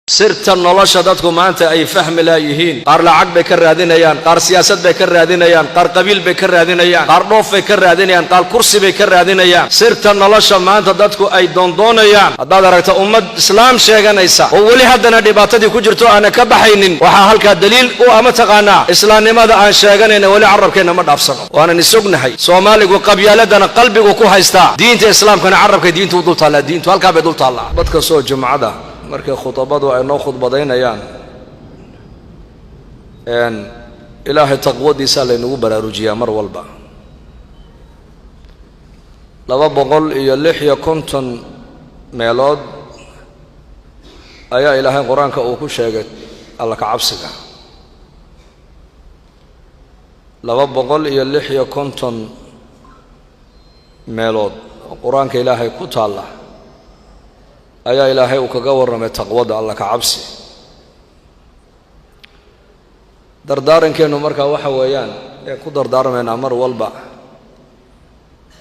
سرت النلاشة دتكو ما أنت أي فهم لا يهين قار لعق بكر هذينيان قار سياسة بكر هذينيان قار قبيل بكر هذينيان قار نوف بكر هذينيان قار كرسي بكر هذينيان سرت النلاشة ما أنت دتكو أي دونيان هذا درجة أمة إسلام شيء نيسا وولي حدنا دباتة كجرتو أنا كبحين وحالك الدليل وأمة قانا إسلام لماذا أن شيء نين ولا عرب كنا ما دافسنا وأنا نسوقنا هاي سومالي وقبيلة دنا قلبي وكوه يستا دين الإسلام كان عرب كدين تودل طالع دين توالك بدل طالع بدك صوت جمعة ده markay khudbadu ay noo khudbadaynayaan ilaahay taqwadiisa laynagu baraarujiyaa mar walba 256 meelood ayaa ilaahay quraanka uu ku sheegay alla ka cabsiga 256 meelood quraanka ilaahay ku taala ayaa ilaahay uu kaga warramay taqwada alla ka cabsi dardaarankeenu marka waxa weeyaan ee ku dardaarmayna mar walba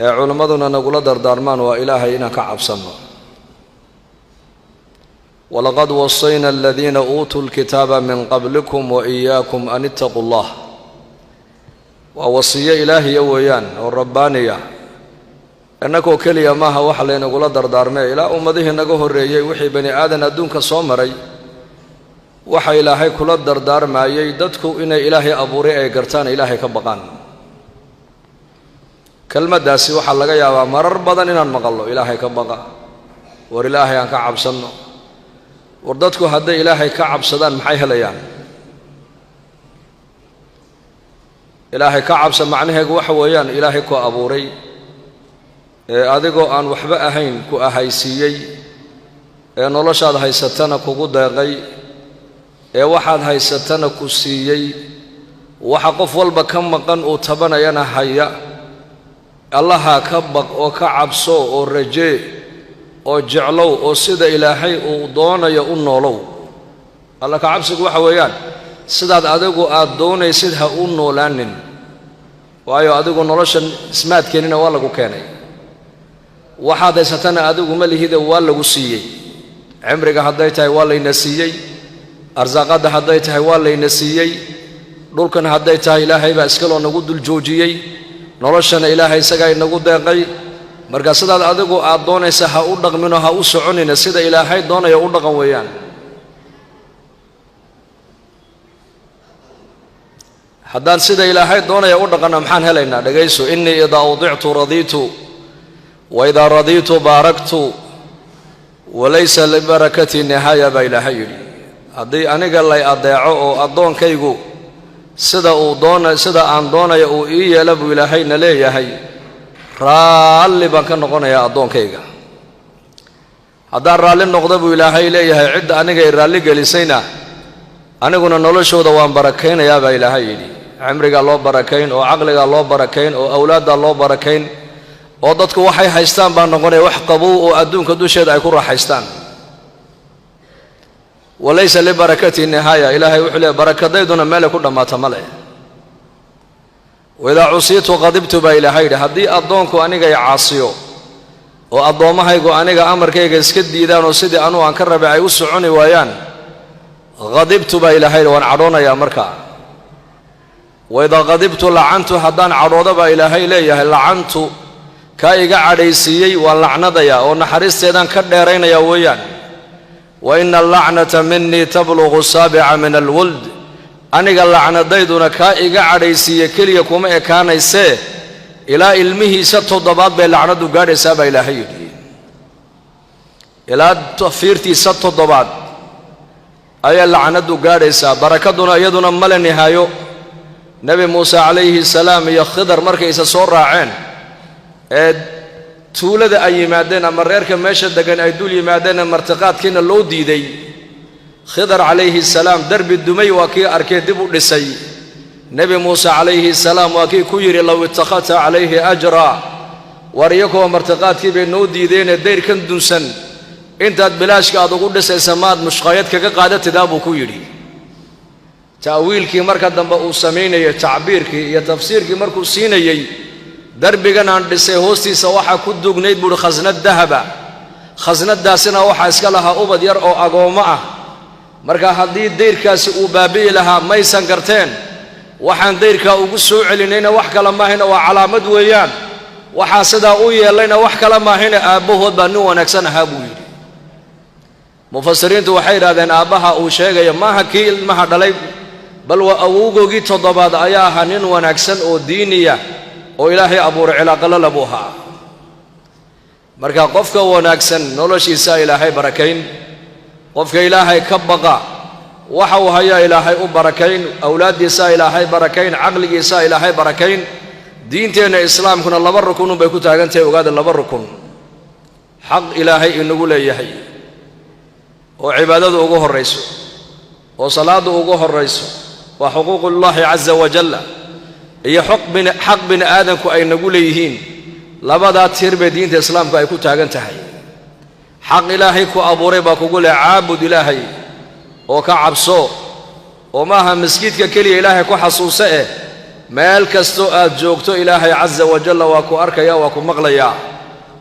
ee culimaduna nagula dardaarmaan waa ilaahay inaan ka cabsano walaqad wasayna alladhina utul kitaba min qablikum wa iyyakum an ittaqullah wa wasiya ilaahi weeyaan oo rabbaaniya annagoo kaliya maaha waxa laynagula dardaarmay ilaa ummadihii naga horeeyay wixii bani aadan adduunka soo maray waxa ilaahay kula dardaarmayay dadku inay ilaahay abuuray ay gartaan ilaahay ka baqaan kalmadaasi waxa laga yaabaa marar badan inaan maqalno ilaahay ka baqa war ilaahay aan ka cabsano war dadku hadday ilaahay ka cabsadaan maxay helayaan ilaahay ka cabsa macnaheedu waxa weeyaan ilaahay ku abuuray adigoo aan waxba ahayn ku ahaysiiyay ee noloshaad haysatana kugu deeqay ee waxaad haysatana ku siiyay waxa qof walba ka maqan uu tabanayana haya allaha ka baq oo ka cabso oo rajee oo jeclow oo sida ilaahay uu doonayo u noolow alla ka cabsigu waxa weeyaan sidaad adigu aad doonaysid ha u noolaanin waayo adigu noloshan ismaadkeenina waa lagu keenay waxaad haysatana adigu ma lihida waa lagu siiyay cimriga hadday tahay waa layna siiyay arsaaqada hadday tahay waa layna siiyay dhulkan hadday tahay ilaahay baa iska loo nagu dul joojiyay noloshana ilaahay isaga inagu deeqay marka sidaad adigu aad doonaysa ha u dhaqmino ha u soconina sida ilaahay doonayo u dhaqan weeyaan haddaan sida ilaahay doonayo u dhaqana maxaan helaynaa dhagayso innii idaa udictu radiitu وإذا رضيت باركت وليس لبركتي نهاية بإلهي هذه أنا قال لي أضيعه أضون كيجو سدا أضون سدا أندون يا إيه لبو إلهي نليه هاي رالي بكن نقول يا أضون كيجا هذا رالي نقول بو إلهي ليه هاي عد أنا جاي رالي جلسينا أنا قلنا نقول شو دوام بركين يا بإلهي عمري قال الله بركين أو عقلي قال الله بركين أو أولاد الله بركين oo dadku waxay haystaan baan noqonay wax qabow oo adduunka dusheeda ay ku raaxaystaan walaysa li barakati nihaya ilaahay wuxuu leeyahay barakadayduna meel ku dhamaata male wada usiitu qadibtu ba ilaahay hadii adoonku aniga ay caasiyo oo adoomahaygu aniga amarkayga iska diidaan oo sidii anu aan ka rabay ay u soconi waayaan qadibtu ba ilaahay waan cadhoonaya markaa wada qadibtu la'antu hadan cadhooda ba ilaahay leeyahay la'antu ka iga cadhaysiiyay waa lacnadaya oo naxariisteedan ka dheeraynaya weeyaan wa inna la'nata minni tablughu sab'a min alwuld aniga lacnadayduna ka iga cadhaysiiyay kaliya kuma ekaanayse ilaa ilmihiisa toddobaad bay lacnadu gaadhaysaa baa ilaahay yidhi ilaa tafiirtiisa toddobaad ayaa lacnadu gaadhaysaa barakaduna iyaduna mala nihaayo nabi muuse calayhi salaam iyo khidar markay isa soo raaceen tuulada ay yimaadeen ama reerka meesha degan ay dul yimaadeen martiqaadkiina loo diiday khidar calayhi salaam darbi dumay waa kii arkay dib u dhisay nabi muuse calayhi salaam waa kii ku yiri law ittakhata calayhi ajra wariyakoo martiqaadkii bay noo diideen deyrkan dunsan intaad bilaashka aad ugu dhisaysa maad mushqayad kaga qaadatidaa buu ku yiri taawiilkii marka dambe uu sameeyay tacbiirkii iyo tafsiirkii markuu siinayay darbigan aan dhisay hoostiisa waxa ku dugnayd buu khasnad dahaba khasnadaasina waxa iska lahaa ubad yar oo agoomo ah marka haddii dayrkaasi uu baabi'i lahaa maysan garteen waxaan dayrkaa ugu soo celinayna wax kale maahina waa calaamad weeyaan waxaa sidaa u yeelayna wax kale maahina aabbahood baa nin wanaagsan ahaa buu yidhi mufasiriintu waxay yidhahdeen aabbaha uu sheegaya maaha kii ilmaha dhalay bal waa awowgoogii toddobaad ayaa ahaa nin wanaagsan oo diiniya oo ilaahay abuuray cilaaqalala buu ahaa marka qofka wanaagsan noloshiisa ilaahay barakayn qofka ilaahay ka baqa waxa uu hayaa ilaahay u barakayn awlaadiisa ilaahay barakayn caqligiisa ilaahay barakayn diinteena islaamkuna laba rukun bay ku taagantahay ogaada laba rukun xaq ilaahay inagu leeyahay oo cibaadadu ugu horeyso oo salaadu ugu horeyso wa xuquuqullaahi caza wajalla iyo xaq bini aadanku ay nagu leeyihiin labadaa tiir bay diinta islaamku ay ku taagan tahay xaq ilaahay ku abuuray baa kugu leh caabud ilaahay oo ka cabso oo maaha masjidka keliya ilaahay ku xasuuso meel kastoo aad joogto ilaahay caza wajalla waa ku arkaya waa ku maqlaya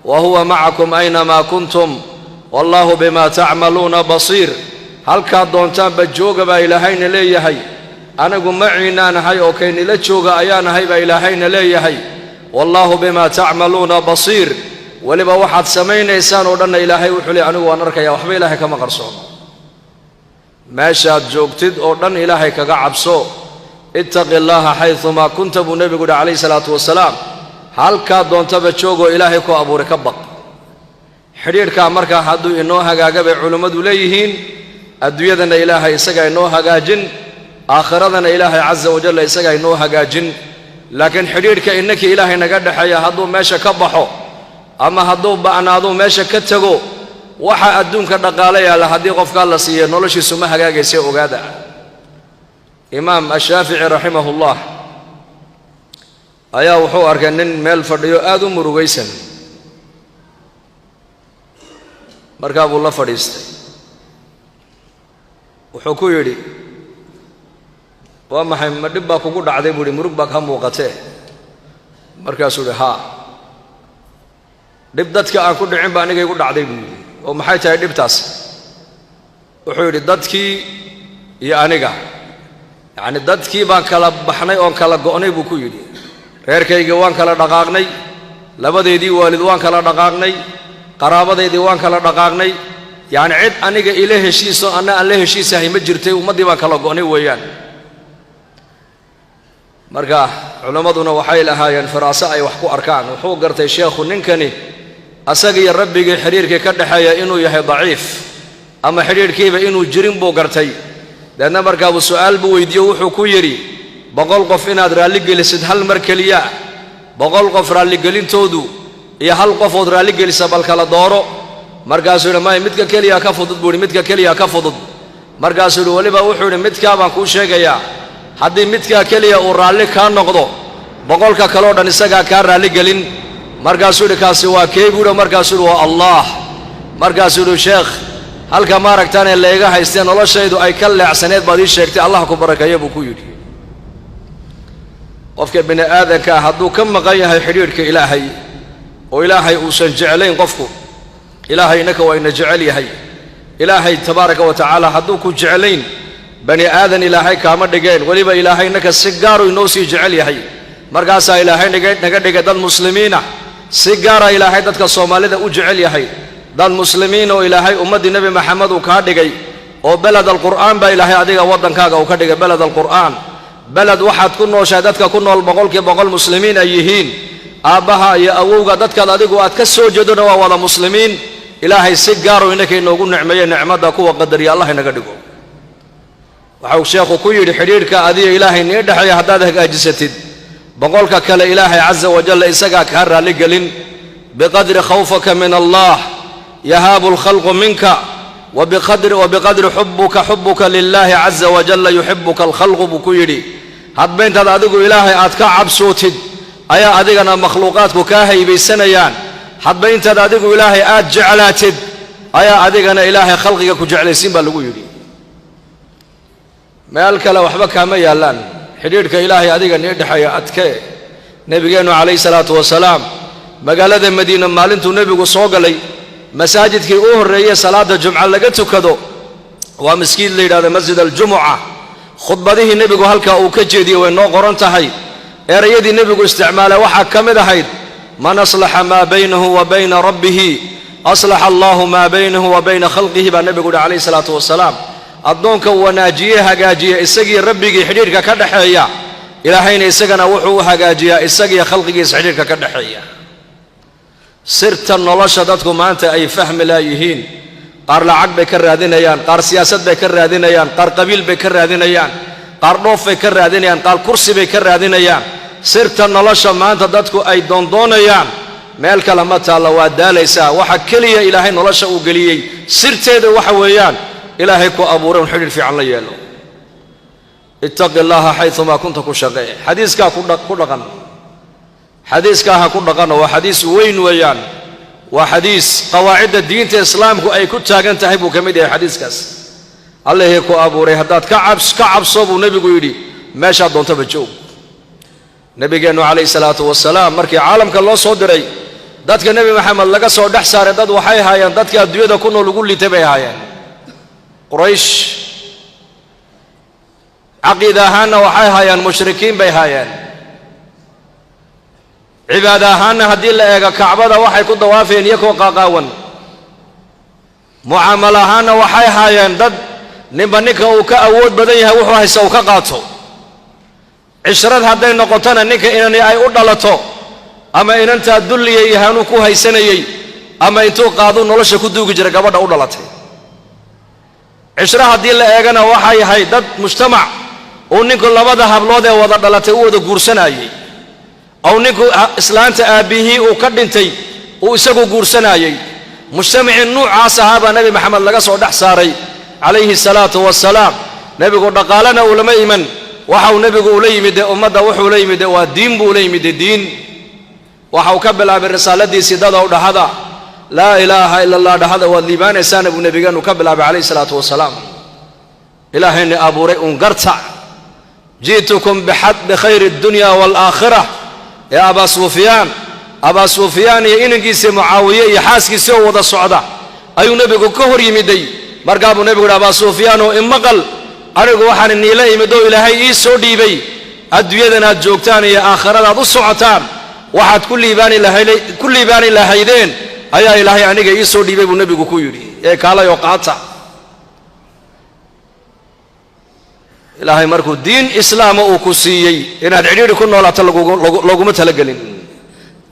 wa huwa macakum aynamaa kuntum wallaahu bimaa tacmaluuna basiir halkaa doontaanba jooga baa ilaahayna leeyahay anigu maciinaanahay oo kaynila jooga ayaanahay baa ilaahayna leeyahay wallaahu bimaa tacmaluuna basiir weliba waxaad samaynaysaan oo dhanna ilaahay wuxuu leey anigu waan arkaya waxba ilaahay kama qarsoono meeshaad joogtid oo dhan ilaahay kaga cabso ittaqi llaaha xayumaa kunta buu nebigu yidhi calayhi salaatu wasalaam halkaa doontaba joogoo ilaahay ku abuuray ka baq xidhiidhkaa markaa hadduu inoo hagaaga bay culimmadu leeyihiin adduunyadana ilaahay isagaa inoo hagaajin aakhiradana ilaahay caza wajalla isagaa inoo hagaajin laakiin xidhiidhka innakii ilaahay naga dhexeeya hadduu meesha ka baxo ama hadduu ba'naaduu meesha ka tego waxa adduunka dhaqaale yaalla haddii qofkaa la siiyo noloshiisu ma hagaagaysa ogaada imaam ashaafici raximahullah ayaa wuxuu arkay nin meel fadhiyo aad u murugaysan markaa buu la fadhiistay wuxuu ku yidhi waa maxay ma dhib baa kugu dhacday buu yidhi murug baa ka muuqatee markaasuu yidhi haa dhib dadka aan ku dhicin baa aniga igu dhacday buu yidhi oo maxay tahay dhibtaas wuxuu yidhi dadkii iyo aniga yacni dadkii baan kala baxnay oon kala go'nay buu ku yidhi reerkaygii waan kala dhaqaaqnay labadeedii waalid waan kala dhaqaaqnay qaraabadaydii waan kala dhaqaaqnay yacni cid aniga ila heshiiso anna aan la heshiisahay ma jirtay ummaddii baan kala go'nay weeyaan marka culimmaduna waxay lahaayeen firaaso ay wax ku arkaan wuxuu gartay sheekhu ninkani asaga iyo rabbigii xidhiirkii ka dhexeeya inuu yahay daciif ama xidhiirkiiba inuu jirin buu gartay deedna markaabuu su'aal buu weydiiyo wuxuu ku yidhi 100 qof inaad raalligelisid hal mar keliya 100 qof raalligelintoodu iyo hal qofood raalligelisa bal kala dooro markaasuu yidhi may midka keliya ka fudud buu yidhi midka keliya ka fudud markaasuu yidhi weliba wuxuu yidhi midkaa baan kuu sheegayaa haddii midkaa keliya uu raalli kaa noqdo 100ka kaloo dhan isagaa kaa raalligelin markaasuu yidhi kaasi waa kee buu yidhi markaasuu yidhi waa allah markaasuu yidhi sheekh halka maaragtaanee layga haystee noloshaydu ay ka leecsaneed baad ii sheegtay allah ku barakeeya buu ku yidhi qofka bini aadanka hadduu ka maqan yahay xidhiidhka ilaahay oo ilaahay uusan jeclayn qofku ilaahay innaka waa ina jecel yahay ilaahay tabaaraka wa tacaala hadduu ku jeclayn bani aadan ilaahay kaama dhigeen weliba ilaahay innaka si gaaru inoo sii jecel yahay markaasaa ilaahay naga dhigay dad muslimiina si gaara ilaahay dadka soomaalida u jecel yahay dad muslimiin oo ilaahay ummaddii nebi maxamed uu kaa dhigay oo beled alqur'aan baa ilaahay adiga waddankaaga uu ka dhigay beled alqur'aan beled waxaad ku nooshahay dadka ku nool 100% muslimiin ay yihiin aabbaha iyo awowga dadkaad adigu aad ka soo jeedona waa wada muslimiin ilaahay si gaaro innaka inoogu nicmeeye nicmadda kuwa qadariya allah inaga dhigo waxau sheekhu ku yidhi xidhiidhka adiga ilaahay nii dhexeeya haddaad hagaajisatid 100ka kale ilaahay caza wajalla isagaa kaa raalligelin biqadri khawfaka min allah yahaabu alkhalqu minka وبقدر حبك لله عز وجل يحبك الخلق بكيري هاد بنت أدقو إلهي أتكا عبسوتد أيا أدقنا مخلوقاتك كاهي بسنيان هاد بنت أدقو إلهي آت جعلاتد أيا أدقنا إلهي خلقك كجعل سيمبا لقيري ما يالك لو حبك ما يالان حديرك إلهي أدقنا يدحي أتكا نبينا عليه الصلاة والسلام مقالة مدينة مالنتو نبيك صوغ لي masaajidkii u horreeyay salaada jumca laga tukado ومسكين ليلة هذا مسجد الجمعة خطبته النبي هلكا وكجدي وإنه قرنتهاي أريد النبي استعماله وحكم هيد من أصلح ما بينه وبين ربه أصلح الله ما بينه وبين خلقه بالنبي عليه الصلاة والسلام أدونك وناجيه هجاجيه إسقي ربك حديرك كدحية إلى حين إسقنا وحو هجاجيه إسقي خلقك حديرك كدحية سرت النلاشدتكم أنت أي فهم لا يهين قار لعق بكر هذينيان قار سياسة بكر هذينيان قار قبيل بكر هذينيان قار نوف بكر هذينيان قار كرسي بكر هذينيان سرت النلاشة ما أنت دتكم أي دونيان مال كلمات الله وداليسا وحكلي إلهي نلاشة وقليي سرت هذا وحويان إلهي كو أبورون حرير في عنا يالو اتق الله حيثما كنت كشغي حديثك كردقان حديثك كردقان وحديث وين ويان وحديث قواعد الدين الإسلام كو أي كنت تاغن تحبو كميدي حديثك الله كو أبوري هداد كعب صوب نبي قيدي ما شاء دون تبجو نبي قالوا عليه الصلاة والسلام مركي عالم كالله صدري دادك نبي محمد لقى صور دحسار داد وحي هايان دادك الدوية دا كنو لقول لي تبعي هايان قريش عقيدة هانا وحي هايان مشركين بي هايان عبادة هانا هدي لأيقا كعبادة وحي كد وافين يكو قاقاون معاملة هانا وحي هايان داد نبنك وكا أود بديها وحوها يسوكا قاتو عشرات هدين نقطانا نكا إنني أي أدلتو أما إن أنت الدلية يهانوكو هايسانيي أما إنتو قادو نولش كدوك جرى قبادة أدلتي عشرة هدي اللي أجانا وحي هاي ضد مجتمع أو نيكو لبده هبلوده وضد دلته وده قرصناي أو نيكو إسلام أبيه وكدنتي ويسقو قرصناي مجتمع النوع صحابة النبي محمد لقى صعود حساري عليه الصلاة والسلام نبي قد قالنا ولما يمن وحو نبي قولي مد أمده وحو لي مد والدين بولي مد الدين وحو كبل بالرسالة دي سيداده وده هذا لا إله إلا الله ده هذا والليبان إنسان أبو نبي قال نكبل عليه الصلاة والسلام إلهي أبو رئون قرطع جئتكم بخير الدنيا والآخرة يا أبا سفيان يا إنجيس معاوية يحاسك سوى وضع الصعدة أي نبي كهر يمدي مرقاب نبي أبا سفيان وإمقل أرجو وحن النيلة يمدو إلهي إيسو ديبي أدويدنا الجوكتان يا آخرة ذو الصعتان واحد كل باني لهيدين أيها إلهي أنيق يسوع ديبي بنبي كويري إيه كالا يقاطع إلهي مركو دين إسلام وكسيي إن العرير كنا ولا تلقوا تلقلين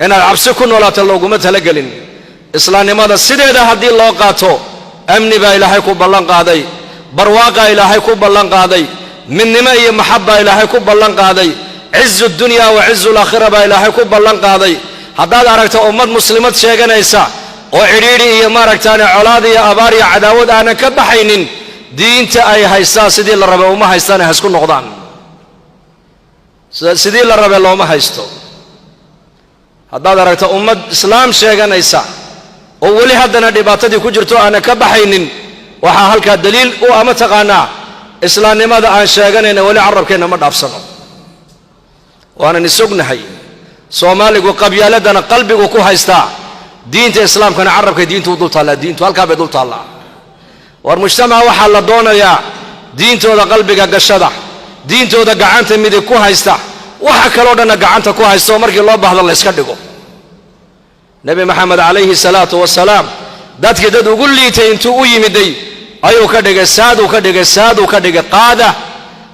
إن العبس كنا ولا تلقوا تلقلين إسلام ماذا سيد هدي الله قاتو أمني با إلهي كوبالان قادي برواقا إلهي كوبالان قادي من نمائي محبة إلهي كوبالان قادي عز الدنيا وعز الآخرة با إلهي كوبالان قادي هذا أركت أمة مسلمات شيئا إيسا وعريري ما ركتان علادي أباري عداود أنا كبحين دين تأي هيسا سيدي الربا وما هيستان هسكون نقضان سيدي الربا وما هيستو هذا أركت أمة إسلام شيئا إيسا وولي هذا دباتة دي كجرتو أنا كبحين وحالك الدليل وأما تقانا إسلام لماذا أن شيئا إن ولي عرب كينا ما دافسنا وأنا نسوقنا هاي سومالي وقبيالتنا قلبي وكو هيستا دين الإسلام كان عرب كدين تودل طالع دين توالك بدل طالع والمجتمع وحال دونا يا دين تودا قلبك قشدة دين تودا قعنت ميدي كو هيستا وحكلو دنا قعنت كو هيستا ومركي الله بهذا الله يسكدقو نبي محمد عليه الصلاة والسلام داتك داد وقول لي تينتو يمدي أيو كدق ساد وكدق قادة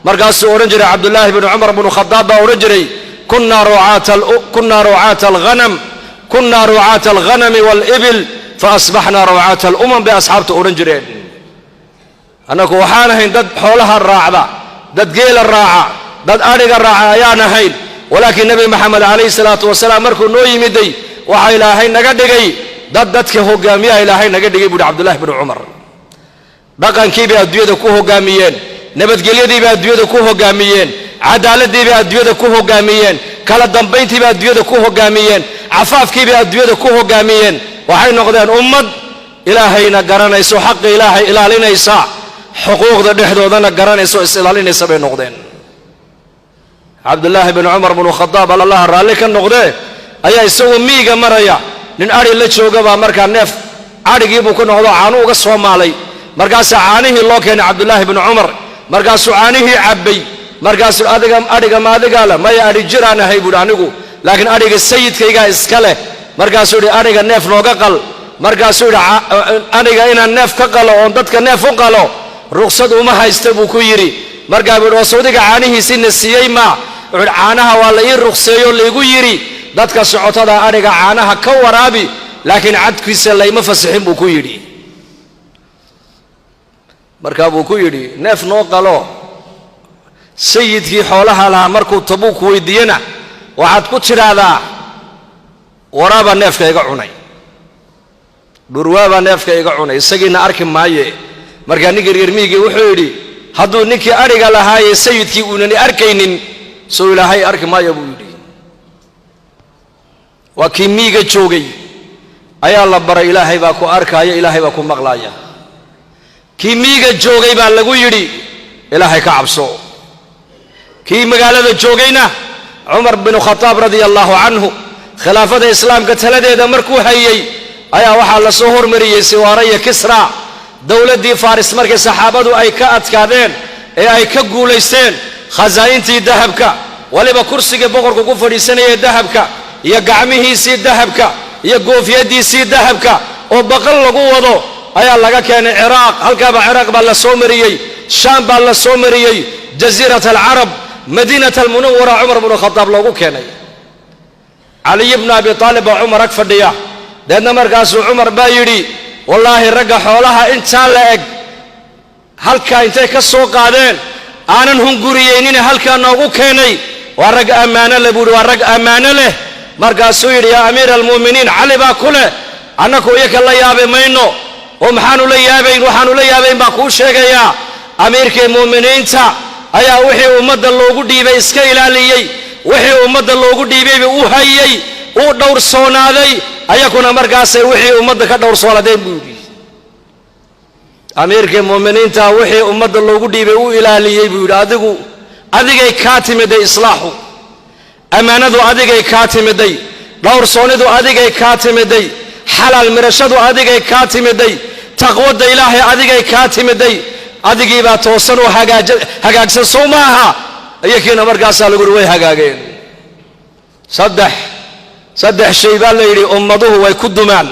مرقاس أورنجري عبد الله بن عمر بن الخطاب أورنجري كنا رعاة الغنم والإبل فأصبحنا رعاة الأمم بأصحاب أورنجرين أنا كوحانا هين دد حولها الراعة دد قيل الراعة دد أرق الراعة أيانا هين ولكن نبي محمد عليه الصلاة والسلام مركو نوي مدي وحا إلهين نقدقي ددك هقامية إلهين نقدقي بود عبد الله بن عمر بقان كي بأدوية كو هقاميين نبت قليدي بأدوية كو هقاميين عدالة دي بأدوية كو هقاميين كلا دنبين تي بأدوية كو هقاميين عفاف كي بأدوية كو هقاميين وحين نقدان أمد إلهينا قرانا يسو حق إلهي إلالينا يسا حقوق ذا دحدو ذا قرانا يسو إلالينا يسا بين نقدين عبد الله بن عمر بن الخطاب على الله رالي كان نقدين أيها يسو ميغا مريا نين أري اللي تشوغا مركا نف أري جيبو كن هذا عنو غصوا مالي markaasuu caanihii loo keenay cabdullaahi bnu cumar markaasuu caanihii cabbay markaasuu adhiga maadigaa leh maya adhi jiraan ahay buuhi anigu laakiin adhiga sayidkaygaa iska leh markaasuu yidhi adhiga neef nooga qal markaasuu yidhi adhiga inaan neef ka qalo oon dadka neef u qalo ruqsad uma haysta buu ku yidhi markaa buu yidhi oo sawdiga caanihiisiina siiyey maa wuxuu yidhi caanaha waa la ii ruqseeyo laygu yidhi dadka socotada adhiga caanaha ka waraabi laakiin cadkiisa layma fasixin buu ku yidhi markaa buu ku yidhi neef noo qalo sayidkii xoolaha lahaa markuu Tabuuk weydiiyana waxaad ku tidhaahdaa waraaba neefka iga cunay dhurwaaba neefka iga cunay isagiina arki maaye markaa ninkii reer miyiga wuxuu yidhi hadduu ninkii adhiga lahaayee sayidkii uunani arkaynin soo ilaahay arki maayo buu yidhi waa kii miyiga joogay ayaa la baray ilaahay baa ku arkaya ilaahay baa ku maqlaaya kii miyiga joogay baa lagu yidhi ilaahay ka cabso kii magaalada joogayna cumar bin khataab radiyallahu anhu khilaafada islaamka taladeeda markuu hayay ayaa waxaa la soo hormariyay siwaaraya kisra dawladii faris markay saxaabadu ay ka adkaadeen ee ay ka guulaysteen khazaa'intii dahabka waliba kursiga boqorku ku fadhiisanayay dahabka iyo gacmihiisii dahabka iyo goofiyadiisii dahabka oo baqal lagu wado ayaa laga keenay ciraaq halkaaba ciraaq baa la soo mariyay shaam baa la soo mariyay jaziirat alcarab madiinat almunawwara cumar bnu khataab loogu keenay cali ibnu abi taalib baa cumar ag fadhiya deedna markaasuu cumar baa yidhi wallaahi ragga xoolaha intaa la eg halkaa intay ka soo qaadeen aanan hunguriyeynina halkaa noogu keenay waa rag ammaano leh buuhi waa rag ammaano leh markaasuu yidhi yaa amiira almu'miniin cali baa ku leh annaku iyaka la yaabi mayno oo maxaanu la yaabayn waxaanu la yaabayn baa kuu sheegayaa amiirkii mu'miniinta ayaa wixii ummadda loogu dhiibay iska ilaaliyey wixii ummadda loogu dhiibayba u hayay uu dhowrsoonaaday ayakuna markaasay wixii ummadda ka dhowrsoonaadeen buu yidhi amiirkii mu'miniinta wixii ummadda loogu dhiibay u ilaaliyey buu yidhi adigay kaa timiday islaaxu ammaanadu adigay kaa timiday dhowrsoonidu adigay kaa timiday xalaal mirashadu adigay kaa timiday taqwada ilaahay adigay kaa timiday adigii baa toosan oo hagaagsan soo maaha iyakiina markaasaa lagu yidhi way hagaageen saddex shay baa la yidhi ummaduhu way ku dumaan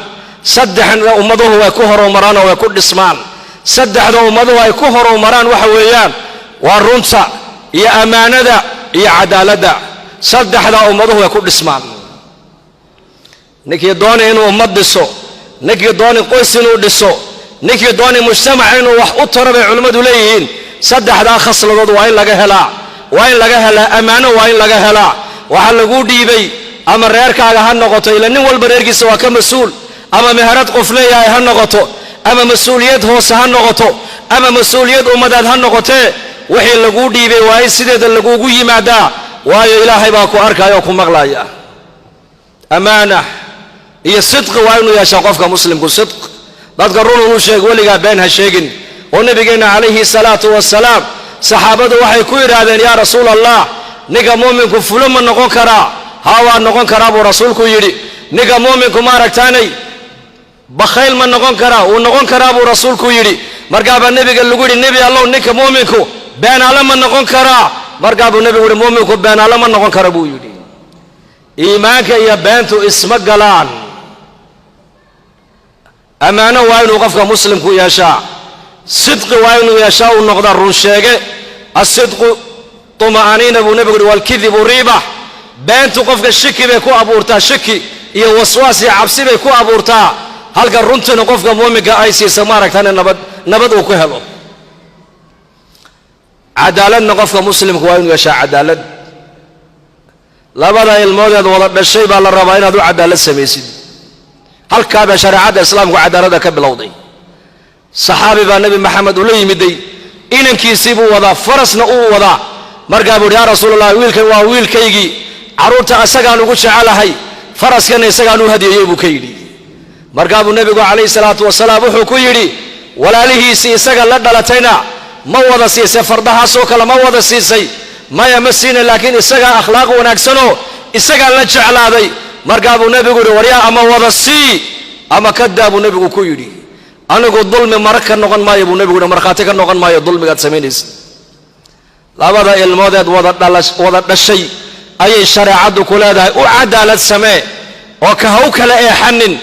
saddexna ummaduhu way ku horumaraan oo way ku dhismaan saddexda ummaduhu ay ku horumaraan waxa weeyaan waa runta iyo ammaanada iyo cadaaladda saddexda ummaduhu way ku dhismaan ninkii doonay inuu ummad dhiso ninkii doonay qoys inuu dhiso ninkii doonay mujtamac inuu wax u taro bay culimmadu leeyihiin saddexdaa khasladood waa in laga helaa ammaano waa in laga helaa waxaa lagu dhiibay ama reerkaaga ha noqoto ila nin walba reerkiisa waa ka mas-uul ama meherad qof leeyahay ha noqoto ama mas-uuliyad hoose ha noqoto ama mas-uuliyad ummadeed ha noqotee wixii laguu dhiibay waa in sideeda lagugu yimaadaa waayo ilaahay baa ku arkaya oo ku maqlaya ammaana iyo sidqi waa inuu yeeshaa qofka muslimku sidq dadka run uu sheeg weligaa been ha sheegin oo nabigeenna calayhi salaatu wasalaam saxaabadu waxay ku yidhaahdeen yaa rasuul allah ninka mu'minku fulo ma noqon karaa haa waa noqon karaa buu rasuulku yidhi ninka mu'minku ma aragtaanay bakhayl ma noqon karaa wuu noqon karaa buu rasuulku yidhi markaabaa nebiga lagu yidhi nebi allow ninka mu'minku beenaale ma noqon karaa markaabuu nebigu yidhi mu'minku beenaale ma noqon kara buu yidhi iimaanka iyo beentu isma galaan ammaano waa inuu qofka muslimku yeeshaa sidqi waa inuu yeeshaa uu noqdaa run sheege asidqu tuma'aniina buu nebigu yidhi walkidibu riiba beentu qofka shiki bay ku abuurtaa shiki iyo waswaas iyo cabsi bay ku abuurtaa halka runtina qofka muuminka ay siisa maaragtana nabad uu ku helo cadaaladna qofka muslimku waa inuu yeeshaa cadaalad labada ilmoodeed wada dhashay baa la rabaa inaad u cadaalad samaysid halkaabaa shareecadda islaamku cadaaladda ka bilowday saxaabi baa nebi maxamed ula yimiday inankiisii buu wadaa farasna uu wadaa markaa buu yidhi yaa rasuulallah wiilkan waa wiilkaygii carruurta isagaan ugu jecelahay faraskana isagaan u hadiyeeyey buu ka yidhi markaa buu nebigu calayhi salaatu wasalaam wuxuu ku yidhi walaalihiisii isaga la dhalatayna ma wada siisay fardahaasoo kale ma wada siisay maya ma siina laakiin isagaa akhlaaq wanaagsanoo isagaa la jeclaaday markaa buu nebigu yidhi waryaa ama wada sii ama kadaa buu nebigu ku yidhi anigu dulmi mara ka noqon maayo buu nebigu markhaati ka noqon maayo dulmigaad samaynaysa labada ilmoodeed wada dhashay ayay shareecaddu ku leedahay u cadaalad samee oo ka haw kale eexanin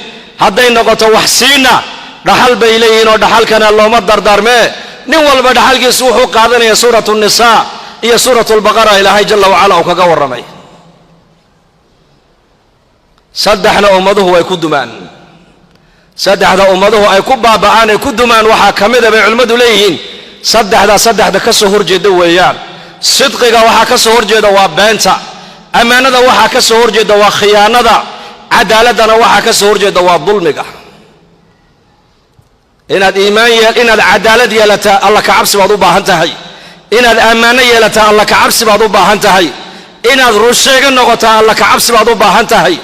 hadday noqoto wax siina dhaxal bay leeyihiin oo dhaxalkana looma dardaarmee nin walba dhaxalkiisu wuxuu qaadanaya suuratu nisaa iyo suuratu lbaqara ilaahay jalla wacala uu kaga warramay saddexna ummaduhu way ku dumaan saddexda ummaduhu ay ku baaba'aan ay ku dumaan waxaa ka mida bay culimmadu leeyihiin saddexda ka soo horjeeda weeyaan sidqiga waxaa ka soo horjeeda waa beenta ammaanada waxaa ka soo horjeeda waa khiyaanada cadaaladana waxaa ka soo horjeeda waa dulmiga inaad cadaalad yeelataa alla ka cabsi baad u baahan tahay inaad ammaano yeelataa alla ka cabsi baad u baahan tahay inaad runsheega noqotaa alla ka cabsi baad u baahan tahay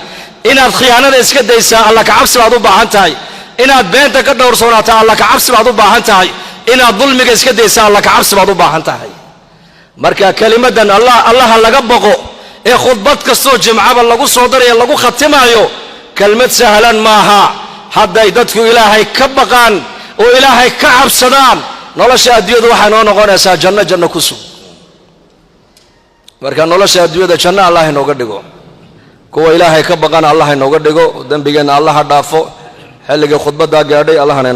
inaad khiyaanada iska daysaa alla ka cabsi baad u baahan tahay inaad beenta ka dhowrsoonataa alla ka cabsi baad u baahan tahay inaad dulmiga iska daysaa alla ka cabsi baad u baahan tahay marka kelimadan allaha laga boqo ee khudbad kastoo jimcaba lagu soo daraya lagu khatimaayo kelmad sahlan maaha hadday dadku ilaahay ka baqaan oo ilaahay ka cabsadaan nolosha adduunyadu waxay noo noqonaysaa janno ku sug marka nolosha adduunyada janno allah inooga dhigo kuwa ilaahay ka baqana allah inooga dhigo dembigeenna allaha dhaafo xilligii khudbaddaa gaadhay allahna